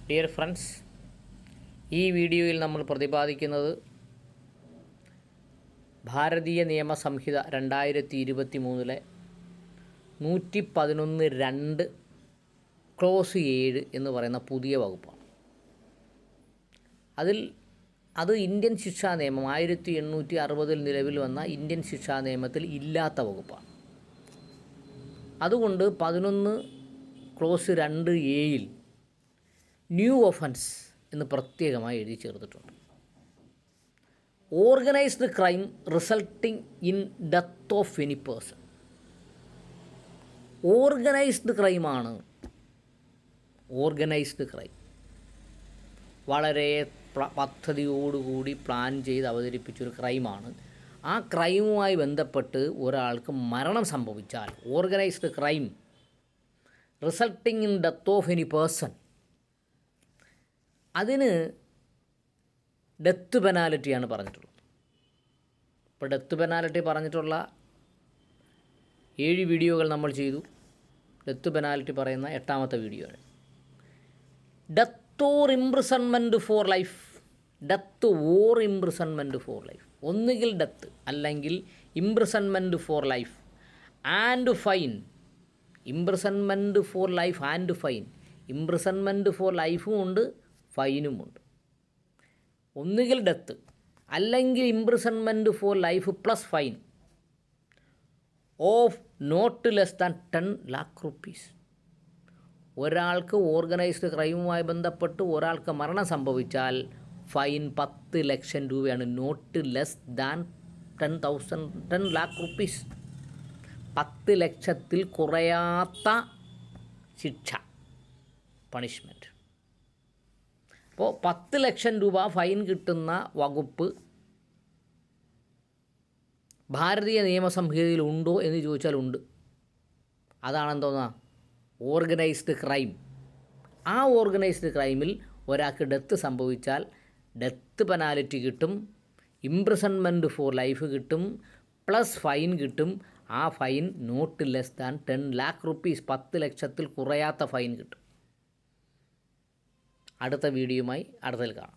Dear friends, ഈ വീഡിയോയിൽ നമ്മൾ പ്രതിപാദിക്കുന്നത് ഭാരതീയ നിയമ സംഹിത 2023 111(2) ക്ലോസ് 7 എന്ന് പറയുന്ന പുതിയ വകുപ്പാണ്. അത് ഇന്ത്യൻ ശിക്ഷാ നിയമം 1860 നിലവിൽ വന്ന ഇന്ത്യൻ ശിക്ഷാ നിയമത്തിൽ ഇല്ലാത്ത വകുപ്പാണ്. അതുകൊണ്ട് 11 ക്ലോസ് 2(a)ൽ ന്യൂ ഒഫൻസ് എന്ന് പ്രത്യേകമായി എഴുതി ചേർത്തിട്ടുണ്ട്. Organised crime resulting in death of any person. Organised ക്രൈമാണ്. ഓർഗനൈസ്ഡ് ക്രൈം വളരെ പദ്ധതിയോടുകൂടി പ്ലാൻ ചെയ്ത് അവതരിപ്പിച്ചൊരു ക്രൈമാണ്. ആ ക്രൈമുമായി ബന്ധപ്പെട്ട് ഒരാൾക്ക് മരണം സംഭവിച്ചാൽ organised crime resulting in death of any person, അതിന് ഡെത്ത് പെനാൽറ്റിയാണ് പറഞ്ഞിട്ടുള്ളത്. ഇപ്പോൾ ഡെത്ത് പെനാൽറ്റി പറഞ്ഞിട്ടുള്ള 7 വീഡിയോകൾ നമ്മൾ ചെയ്തു. ഡെത്ത് പെനാൽറ്റി പറയുന്ന 8ാമത്തെ വീഡിയോ ആണ്. Death or imprisonment for life. Death or imprisonment for life. ഒന്നുകിൽ ഡെത്ത് അല്ലെങ്കിൽ imprisonment for life and fine. Imprisonment for life and fine. Imprisonment for ലൈഫും ഉണ്ട്, ഫൈനുമുണ്ട്. ഒന്നുകിൽ ഡെത്ത് അല്ലെങ്കിൽ imprisonment for life plus fine of not less than 10 lakh rupees. ഒരാൾക്ക് organised ക്രൈമുമായി ബന്ധപ്പെട്ട് ഒരാൾക്ക് മരണം സംഭവിച്ചാൽ ഫൈൻ 10 ലക്ഷം രൂപയാണ്. Not less than 10 lakh rupees. 10 ലക്ഷത്തിൽ കുറയാത്ത ശിക്ഷ, പണിഷ്മെൻറ്റ്. അപ്പോൾ 10 ലക്ഷം രൂപ ഫൈൻ കിട്ടുന്ന വകുപ്പ് ഭാരതീയ നിയമസംഹിതയിൽ ഉണ്ടോ എന്ന് ചോദിച്ചാൽ ഉണ്ട്. അതാണെന്തോന്നാ ഓർഗനൈസ്ഡ് ക്രൈം. ആ ഓർഗനൈസ്ഡ് ക്രൈമിൽ ഒരാൾക്ക് ഡെത്ത് സംഭവിച്ചാൽ ഡെത്ത് പെനാൽറ്റി കിട്ടും, ഇംപ്രിസൺമെൻറ്റ് ഫോർ ലൈഫ് കിട്ടും, പ്ലസ് ഫൈൻ കിട്ടും. ആ fine not less than 10 lakh rupees. 10 ലക്ഷത്തിൽ കുറയാത്ത ഫൈൻ കിട്ടും. അടുത്ത വീഡിയോയുമായി അടുത്തതിൽ കാണാം.